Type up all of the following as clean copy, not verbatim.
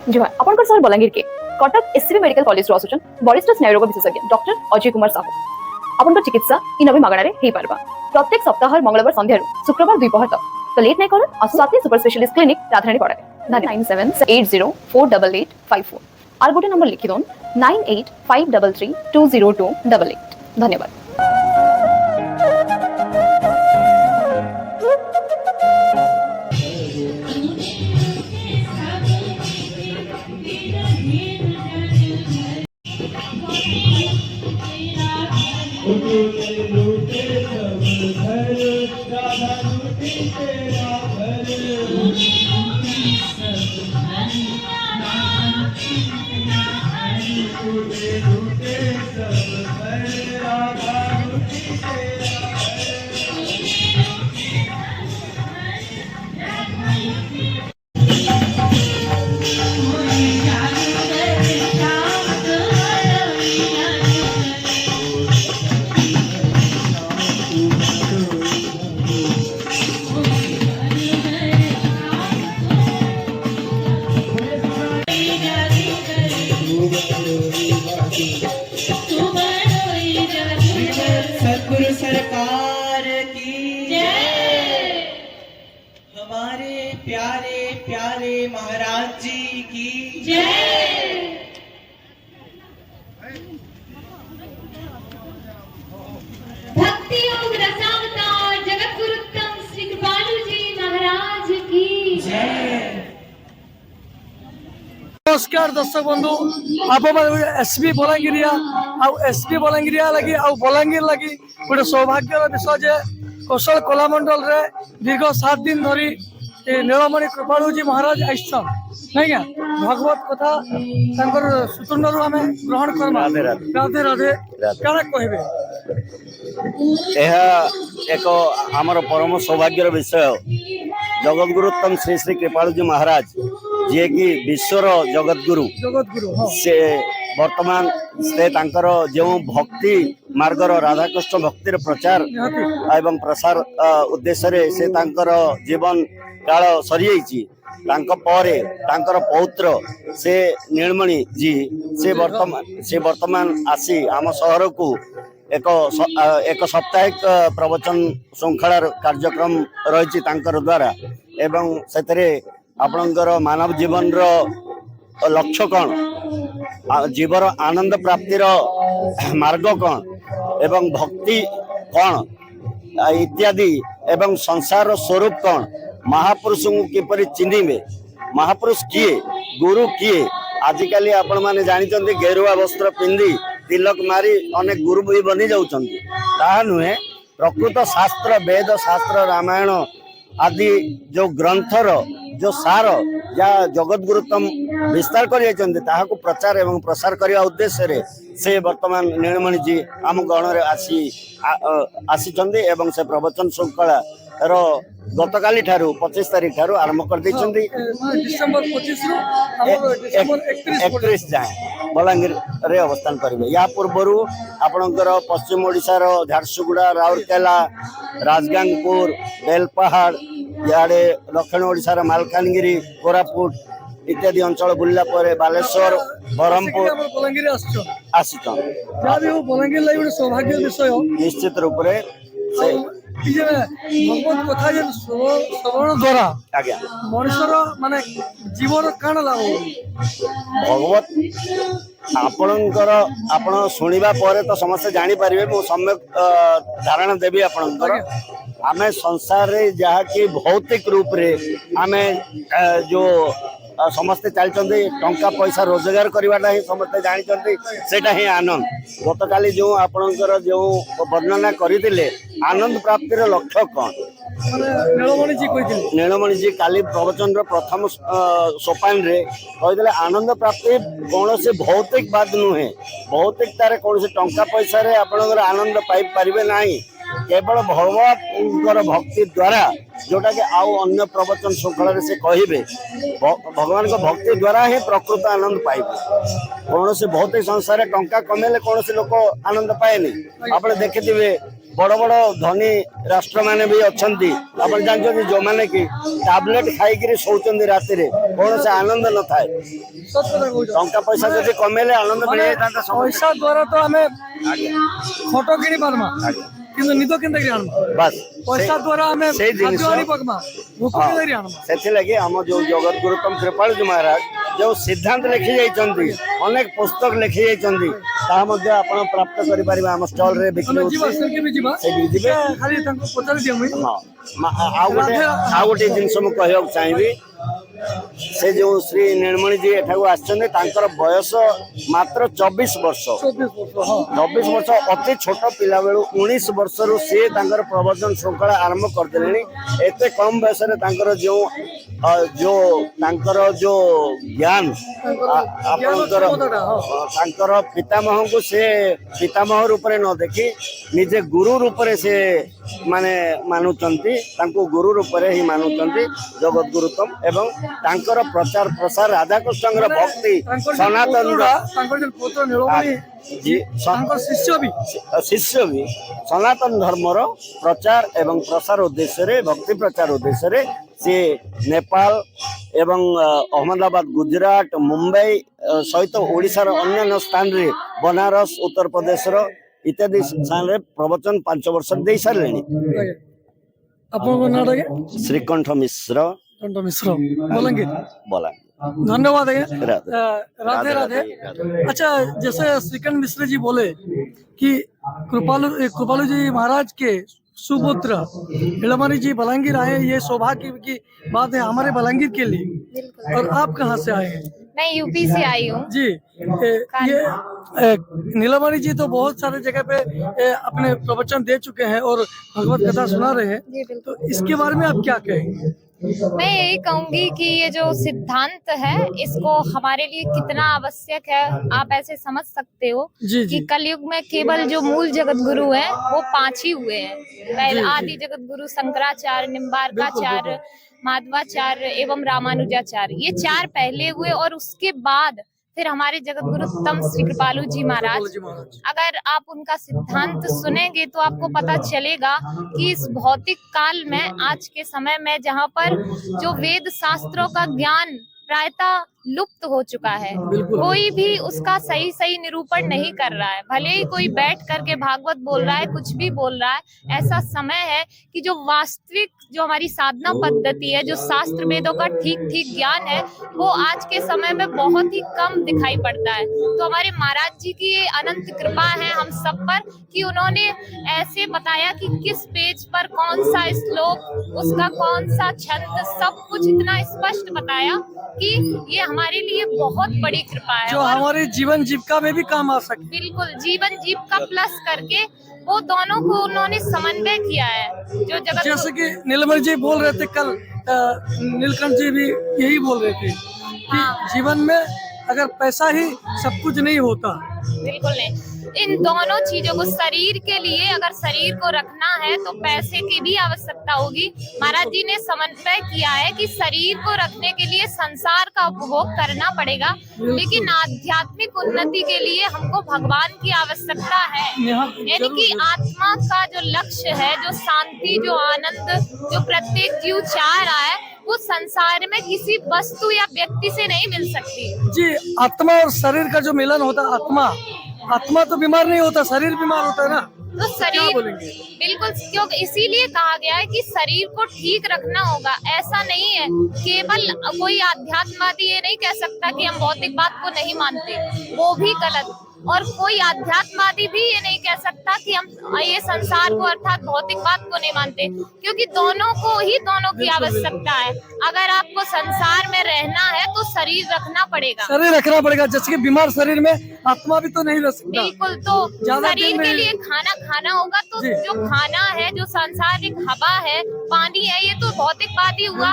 जी हाँ आपन सर बलांगीर के कटक एससीबी मेडिकल कॉलेज रो आसुचन वरिष्ठ स्नायुरोग विशेषज्ञ डॉक्टर अजय कुमार साहू आपन चिकित्सा इन भी मागणारे हे पारबा प्रत्येक सप्ताह मंगलवार संध्या शुक्रवार द्विपहर तक तो लेट नहीं करो आसुसाती सुपर स्पेशलिस्ट क्लिनिक राजधानी पड़े 9780488554 और गोटे नंबर लिखि दोन 9853320288 धन्यवाद। सतगुरु सरकार की जय। हमारे प्यारे प्यारे महाराज जी की जय। भक्ति योग रसावतार जगत गुरुत्तम श्री कृपालु जी महाराज की जय। नमस्कार दर्शक बंधु आप एसबी बलांगीरिया एसबी बलांगीरिया लगी बलांगीर लगी गोटे सौभाग्यर विषय जे कौशल कलामंडल रे दीर्घ 7 दिन धरी नीलमणि कृपालु जी महाराज आइसन नहीं क्या भगवत कथा सुतुंडर आम ग्रहण करमा राधे राधे क्या कहबे एक आमर परम सौभाग्यर विषय जगतगुरुत्तम श्री श्री कृपालु जी महाराज जी की विश्वर जगतगुरु से वर्तमान से तांकर जो भक्ति मार्गर राधाकृष्ण भक्तिर प्रचार एवं प्रसार उद्देश्य रे से तांकर जीवन काल सरी तांकर पौत्र से नीलमणि जी से वर्तमान आसी आम शहर को एक साप्ताहिक प्रवचन श्रृंखलार कार्यक्रम रही द्वारा एवं से आपणकर मानव जीवन रो लक्ष्य कौन जीवर आनंद प्राप्तिर मार्ग कौन एवं भक्ति कौन इत्यादि एवं संसार स्वरूप कौन महापुरुष को किपरि चिन्हिबे महापुरुष किए गुरु किए आजिकल आपण माने जानिचंदी गेरुआ वस्त्र पिंधि तिलक मारी अनेक गुरु भी बनी जाउचंदी ताहा नुहे प्रकृत शास्त्र वेद शास्त्र रामायण आदि जो ग्रंथर जो सार या जगत गुरुत्तम विस्तार कर प्रचार एवं प्रसार करने उद्देश्य रे से वर्तमान नीलमणि जी आम गण आसी से प्रवचन श्रृंखला रो गतकाली 25 तारीख ठारू आरंभ कर डिसेंबर 25 31 जाए बलांगीर रे अवस्थान करेंगे या पूर्वर आपणकर पश्चिम ओडिशा रो झारसुगुड़ा राउरकेला राजगांगपुर बेलपहाड़ इे दक्षिण ओडिशा मालकानगिरी कोरापुट इत्यादि अंचल बुलला बालेश्वर ब्रह्मपुर आसी बलांगीर सौभाग्य विषय निश्चित रूप से भगवत कथा श्रवण द्वारा आज्ञा मनुष्यर माने जीवन काण लाभ भगवत आपणकर आपण शुणा तो समस्त जानी पारिबे मु सम्यक धारणा देवी आपणकर आमे संसार रे जहा कि भौतिक रूप रे आमे जो समस्ते चलते टंका पैसा रोजगार करवाटा ही समस्ते जानते सेटा ही आनंद गतकाली जो आपणकर जो वर्णना करते आनंद प्राप्तिर लक्ष्य कौन नीलमणि जी काली प्रवचन प्रथम सोपान रे कहते आनंद प्राप्ति कौन से भौतिक बात नुहे भौतिक तार कौन से टंका पैसा रे आपणकर आनंद पाई पारिबे नाही केवल भगवत भक्ति द्वारा जोटा कि आउ अन्य प्रवचन श्रृंखला से कहे भगवान को भक्ति द्वारा ही प्रकृत आनंद पाइबे कौन से भौतिक संसार टंका कमेले कौन से लोक आनंद पाए नहीं आप देखिए बड़ बड़ धनी राष्ट्र माने भी अच्छी आप जानते जो मैंने कि टैबलेट खाई शोचंदी राति कौन से आनंद न थाए सत कथा कहूछ टंका पैसा जब कमेले आनंद मिल जाता पैसा द्वारा तो आम खट किणी पार्मा किंतु निद केनता कि आनबा बस पैसा द्वारा आम से जिनिस खाद्य आनी पकमा भूख किनरी आनबा से लगी आम जो जगत गुरुतम कृपालजी महाराज जो सिद्धांत लिखी जाइछन्ती अनेक पुस्तक लिखी जाइछन्ती ता मध्ये आपण प्राप्त करि परिबा हम स्टॉल रे बिक्री हम जीवा से के भी जीवा से भी जीवे खाली तांको पचार दिया मुई हां आ गोटे जिनस मु कहब चाहिबी से जो श्री निर्मणी जी एठाकू आछन्ते तांकर बयस मात्र 24 वर्ष 24 वर्ष अति छोट पिला बेलू 19 वर्ष रु से तांकर प्रवचन श्रृंखला आरंभ कर देलेनी एते कम बयस रे तांकर जो तांकर जो ज्ञान आपनकर तांकर पितामह को से पितामह रूप रे न देखी निजे गुरु रूप रे से माने मानुचंती तांको गुरु रूप रे ही मानुचंती जगत गुरुतम एवं तांकर प्रचार प्रसार राधा कृष्ण भक्ति सनातन तांकर जो पुत्र नीलमणि जी तांकर शिष्य भी सनातन धर्मर प्रचार एवं प्रसार उद्देश्य रे भक्ति प्रचार उद्देश्य रे से नेपाल एवं अहमदाबाद गुजरात मुंबई सहित ओडिशार अन्य स्थान रे बनारस उत्तर प्रदेश इत्यादि स्थान रे प्रवचन 5 वर्ष दे सारे आपन नाम रे श्रीकंठ मिश्र कंठ मिश्र बलंगीर बोला धन्यवाद राधे राधे। अच्छा, जैसे श्रीकंठ मिश्र जी बोले कि कृपालु जी महाराज के सुपुत्र नीलमणि जी बलंगीर आए, ये सौभाग्य की बात है हमारे बलंगीर के लिए। और आप कहाँ से आए हैं? मैं यूपी से आई हूँ जी। ये नीलमणि जी तो बहुत सारे जगह पे अपने प्रवचन दे चुके हैं और भगवत कथा सुना रहे हैं, तो इसके बारे में आप क्या कहेंगे? मैं यही कहूंगी कि ये जो सिद्धांत है इसको हमारे लिए कितना आवश्यक है आप ऐसे समझ सकते हो कि कलयुग में केवल जो मूल जगत गुरु हैं वो 5 ही हुए हैं। पहले आदि जगत गुरु शंकराचार्य, निम्बार्काचार्य, माधवाचार्य एवं रामानुजाचार्य, ये 4 पहले हुए और उसके बाद फिर हमारे जगत गुरु तम श्री कृपालु जी महाराज। अगर आप उनका सिद्धांत सुनेंगे तो आपको पता चलेगा कि इस भौतिक काल में आज के समय में जहाँ पर जो वेद शास्त्रों का ज्ञान प्रायतः लुप्त हो चुका है, कोई भी उसका सही निरूपण नहीं कर रहा है। भले ही कोई बैठ करके भागवत बोल रहा है, कुछ भी बोल रहा है, ऐसा समय है कि जो वास्तविक जो हमारी साधना पद्धति है, जो शास्त्र वेदों का ठीक ज्ञान है, वो आज के समय में बहुत ही कम दिखाई पड़ता है। तो हमारे महाराज जी की ये अनंत कृपा है हम सब पर कि उन्होंने ऐसे बताया कि किस पेज पर कौन सा श्लोक, उसका कौन सा छंद, सब कुछ इतना स्पष्ट बताया कि ये हमारे लिए बहुत बड़ी कृपा है जो हमारे जीवन जीविका में भी काम आ सके। बिल्कुल, जीवन जीविका प्लस करके वो दोनों को उन्होंने समन्वय किया है। जो जगत जैसे कि नीलमणि जी बोल रहे थे कल, नीलकंठ जी भी यही बोल रहे थे कि जीवन में अगर पैसा ही सब कुछ नहीं होता। बिल्कुल नहीं, इन दोनों चीजों को, शरीर के लिए अगर शरीर को रखना है तो पैसे की भी आवश्यकता होगी। महाराज जी ने समन्वय किया है कि शरीर को रखने के लिए संसार का उपभोग करना पड़ेगा, लेकिन आध्यात्मिक उन्नति के लिए हमको भगवान की आवश्यकता है। यानी कि आत्मा का जो लक्ष्य है, जो शांति, जो आनंद, जो प्रत्येक जीव चाह रहा है, वो संसार में किसी वस्तु या व्यक्ति से नहीं मिल सकती। जी, आत्मा और शरीर का जो मिलन होता है, आत्मा तो बीमार नहीं होता, शरीर बीमार होता है ना। तो शरीर बिल्कुल, क्योंकि इसीलिए कहा गया है कि शरीर को ठीक रखना होगा। ऐसा नहीं है, केवल कोई आध्यात्मवादी ये नहीं कह सकता कि हम भौतिक बात को नहीं मानते, वो भी गलत। और कोई आध्यात्मवादी भी ये नहीं कह सकता कि हम ये संसार को अर्थात भौतिक बात को नहीं मानते, क्योंकि दोनों की आवश्यकता है। अगर आपको संसार में रहना है तो शरीर रखना पड़ेगा, जैसे कि बीमार शरीर में आत्मा भी तो नहीं रह सकता। बिल्कुल, तो शरीर के लिए खाना होगा, तो जो खाना है, जो सांसारिक हवा है, पानी है, ये तो भौतिकवादी हुआ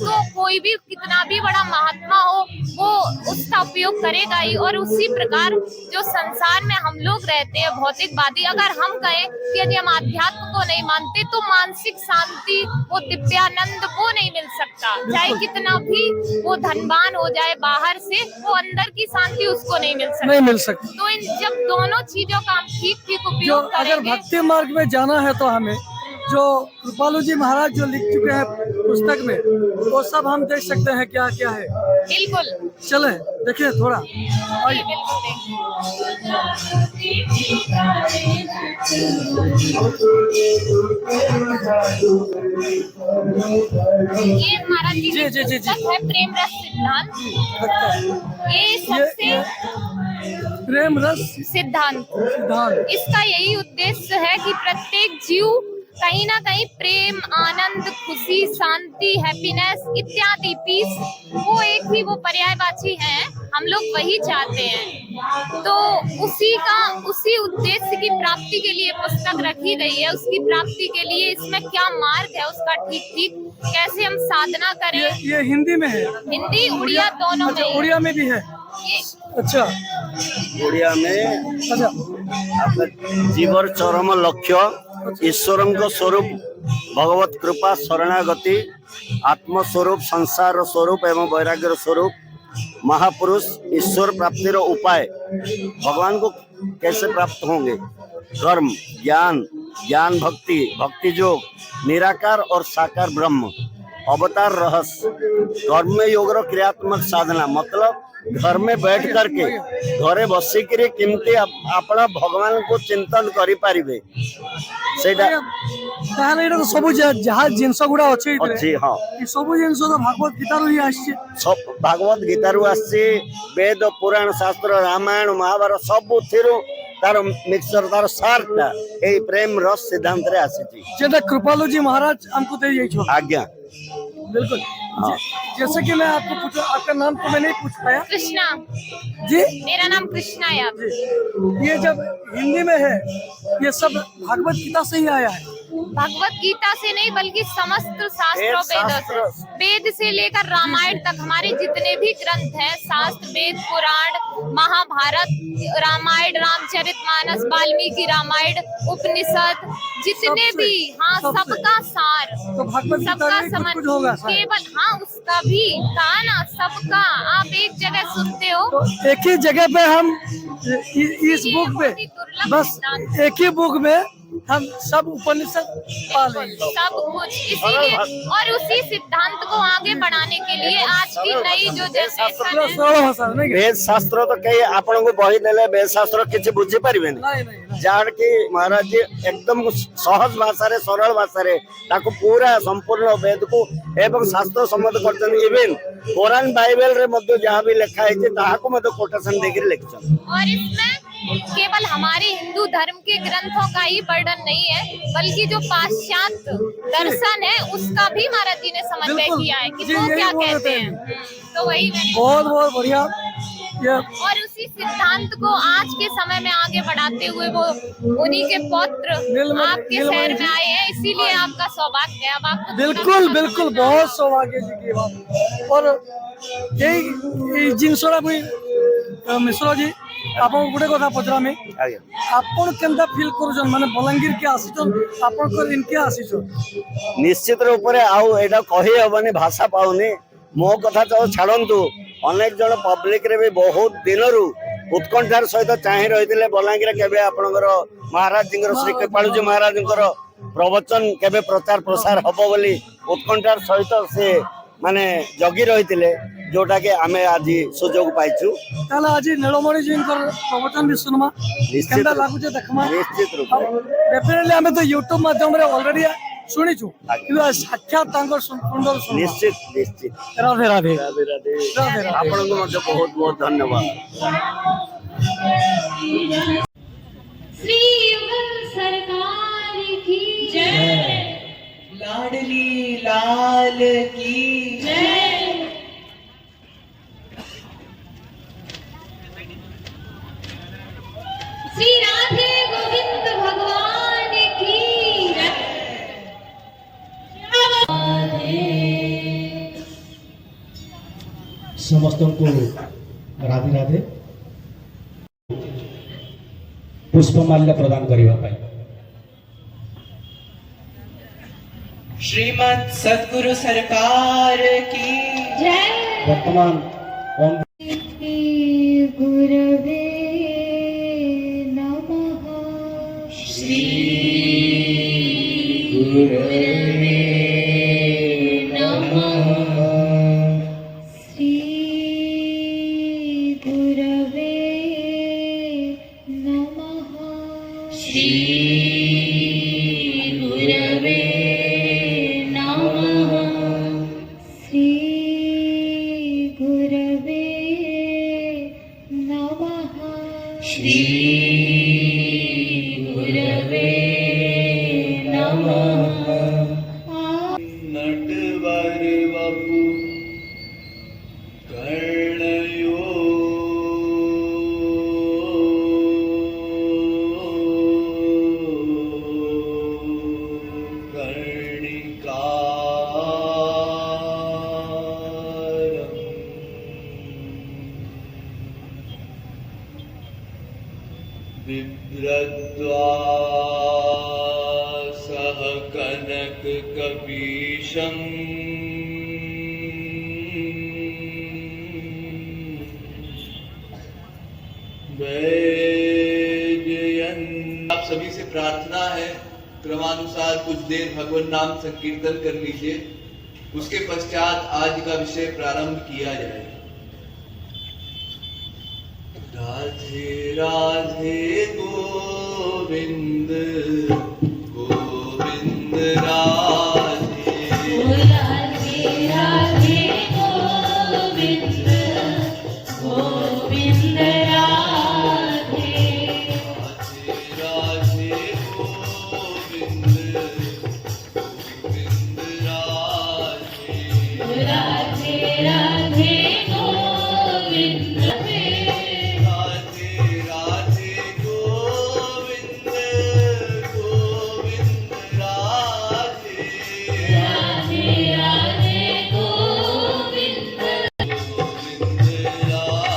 तो कोई भी कितना भी बड़ा महात्मा हो वो उसका उपयोग करेगा ही। और उसी प्रकार जो संसार में हम लोग रहते हैं भौतिकवादी, अगर हम कहें कि यदि हम आध्यात्म को नहीं मानते तो मानसिक शांति, वो दिव्यानंद वो नहीं मिल सकता। चाहे कितना भी वो धनवान हो जाए बाहर से, वो अंदर की शांति उसको नहीं मिल सकती। तो इन जब दोनों चीजों का हम ठीक ठीक उपयोग अगर करेंगे, भक्ति मार्ग में जाना है तो हमें जो कृपालु जी महाराज जो लिख चुके हैं पुस्तक में, वो सब हम देख सकते हैं क्या क्या है। बिल्कुल चले देखिए थोड़ा। जी, बिल्कुल ये महाराज जी की जी, जी, जी, जी। पुस्तक है प्रेम रस सिद्धांत। ये सबसे प्रेम रस सिद्धांत, सिद्धांत। इसका यही उद्देश्य है कि प्रत्येक जीव कहीं ना कहीं प्रेम, आनंद, खुशी, शांति, हैप्पीनेस इत्यादि, पीस, वो एक ही वो पर्यायवाची हैं, हम लोग वही चाहते हैं। तो उसी उद्देश्य की प्राप्ति के लिए पुस्तक रखी गई है। उसकी प्राप्ति के लिए इसमें क्या मार्ग है उसका ठीक ठीक कैसे हम साधना करें। ये हिंदी में है? हिंदी उड़िया दोनों में। उड़िया में भी है? अच्छा, ओडिया में अच्छा। जीवर चरम लक्ष्य ईश्वर स्वरूप भगवत कृपा शरणागति आत्म स्वरूप संसार स्वरूप एवं वैराग्य स्वरूप महापुरुष ईश्वर प्राप्तिर उपाय, भगवान को कैसे प्राप्त होंगे, कर्म, ज्ञान, ज्ञान भक्ति, भक्ति योग, निराकार और साकार ब्रह्म, अवतार रहस्य, कर्म योग क्रियात्मक साधना, मतलब घर में बैठ करके घरे बसिक केमती अपना भगवान को चिंतन करि पारिबे सेटा ताहले एटा सब जहा जिंस गुडा अछि अछि। हां, ई सब जिंस तो भागवत गीता रो ही आछि, सब भागवत गीता रो आछि, वेद पुराण शास्त्र रामायण महाभारत सब थिरो तार मिक्सचर तार सारटा ए प्रेम रस सिद्धांत रे आछि जेटा कृपालु जी महाराज हमको दे जाई छो। आज्ञा बिल्कुल। जैसे कि मैं आपको पूछा, आपका नाम तो मैं नहीं पूछ पाया। कृष्णा जी, मेरा नाम कृष्णा है। आप ये जब हिंदी में है ये सब भागवत गीता से ही आया है? भगवत गीता से नहीं बल्कि समस्त शास्त्रों वेदों से, वेद से लेकर रामायण तक हमारे जितने भी ग्रंथ हैं, शास्त्र, वेद, पुराण, महाभारत, रामायण, रामचरितमानस, वाल्मीकि रामायण, उपनिषद, जितने भी, हाँ, सबका सार, तो भगवत गीता सबका में समझ, कुछ होगा शायद। केवल हाँ उसका भी कहा ना, सबका आप एक जगह सुनते हो तो एक ही जगह पे हम इस बुक पे, बस एक ही बुक में हम सब उपनिषद पा लेंगे, सब कुछ। इसीलिए और उसी सिद्धांत को आगे बढ़ाने के लिए आज की नई जो जनरेशन है, सरल भाषा में नहीं? वेद शास्त्र तो कई आपण को बही देले वेद शास्त्र किछि बुझी परिबे नहीं, नहीं। जान की महाराज जी एकदम सहज भाषा रे सरल भाषा रे ताको पूरा संपूर्ण वेद को एवं शास्त्र सम्मत करछन। इवन कुरान बाइबल रे मध्ये जहां भी लिखा है ताहा को मध्ये कोटेशन देकर लिखछन। और इसमें केवल हमारे हिंदू धर्म के ग्रंथों का ही वर्णन नहीं है बल्कि जो पाश्चात्य दर्शन है उसका भी महाराज जी ने समन्वय किया है कि जी, वो यही क्या बोल रहे कहते थे। हैं। तो वही मैंने बहुत बहुत बढ़िया। ये और उसी सिद्धांत को आज के समय में आगे बढ़ाते हुए वो उन्हीं के पौत्र आपके शहर में आए हैं, इसीलिए आपका सौभाग्य है। अब आपको बिल्कुल बिल्कुल बहुत सौभाग्य जी की बात। और यही जिनसरा भी मिश्र जी आपन गुटे कथा पचरामी, आपन केनता फील करूछन माने बलांगीर के आसीछन, आपन को इनके आसीछन निश्चित रूप रे आउ एटा कहि हबनी, भाषा पाउनी। मो कथा तो छाड़ंतु, अनेक जन पब्लिक रे भी बहुत दिनरू उत्कंठार सहित चाहि रहिथिले बलांगीर केबे आपनकर महाराज जिंगर श्री कृपालु जी महाराज जिंगर प्रवचन केबे प्रचार प्रसार हबो बोली उत्कंठार सहित से माने जगी रहिथिले, जोटा के आमे आज सुजोग पाइछु। ताला आज नीलमणि जी प्रवचन भी सुनमा केनता लागुचे देखमा। निश्चित रूप डेफिनेटली हमें तो यूट्यूब माध्यम रे ऑलरेडी सुनिछु कि साक्षात तांकर सुंदर सुन। निश्चित निश्चित। राधे राधे राधे राधे। राधे राधे। आपन को मध्ये बहुत बहुत धन्यवाद। श्री युगल सरकार की जय, लाडली लाल की जय। श्री राधे गोविंद भगवान की जय। समस्त को राधे राधे पुष्पमाल्य प्रदान करने श्रीमद सद्गुरु सरकार की वर्तमान गुरवे नमः श्री गुरवे नमः श्री गुरवे नमः श्री गुरवे नमः श्री गुरवे नमः श्री गुरवे नमः नटवर वपु कर्णयो बिभ्रद्वा सह कनक कपीशम् वैजयन्। आप सभी से प्रार्थना है क्रमानुसार कुछ देर भगवान नाम संकीर्तन कर लीजिए, उसके पश्चात आज का विषय प्रारंभ किया जाए। राधे राधे गोविंद गोविंद राधे राधे राधे गोविंद गोविंद राधे राधे गोविंद गोविंद राधे राधे राधे गोविंद राधे राधे गोविंद गोविंद राधे राधे राधे गोविंद गोविंद राधे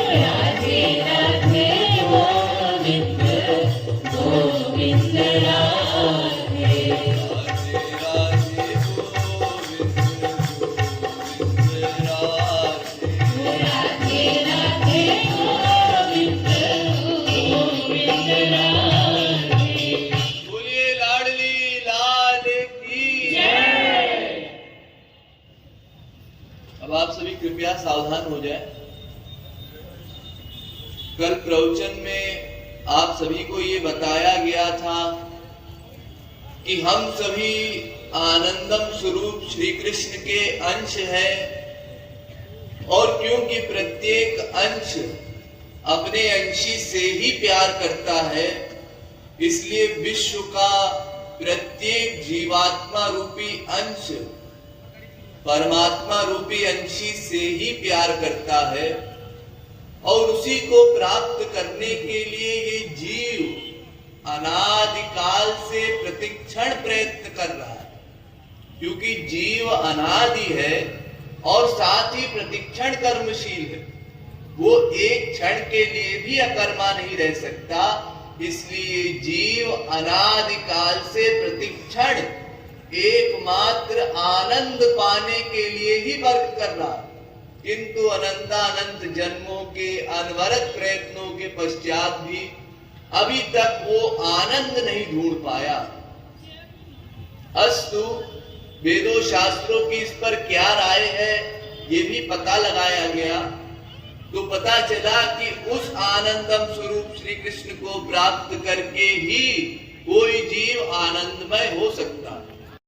राधे राधे गोविंद गोविंद राधे राधे राधे गोविंद राधे राधे राधे गोविंद गोविंद राधे। बोलिए लाडली लाल की अब आप सभी कृपया सावधान हो जाएं। कल प्रवचन में आप सभी को ये बताया गया था कि हम सभी आनंदम स्वरूप श्री कृष्ण के अंश हैं, और क्योंकि प्रत्येक अंश अपने अंशी से ही प्यार करता है, इसलिए विश्व का प्रत्येक जीवात्मा रूपी अंश परमात्मा रूपी अंशी से ही प्यार करता है, और उसी को प्राप्त करने के लिए ये जीव अनादिकाल से प्रतिक्षण प्रयत्न कर रहा है। क्योंकि जीव अनादि है और साथ ही प्रतिक्षण कर्मशील है, वो एक क्षण के लिए भी अकर्मा नहीं रह सकता। इसलिए जीव अनादिकाल से प्रतिक्षण एकमात्र आनंद पाने के लिए ही वर्क कर रहा है, किंतु अनंतानंत जन्मों के अनवरत प्रयत्नों के पश्चात भी अभी तक वो आनंद नहीं ढूंढ पाया। अस्तु, वेदों शास्त्रों की इस पर क्या राय है ये भी पता लगाया गया, तो पता चला कि उस आनंदम स्वरूप श्री कृष्ण को प्राप्त करके ही कोई जीव आनंदमय हो सकता है।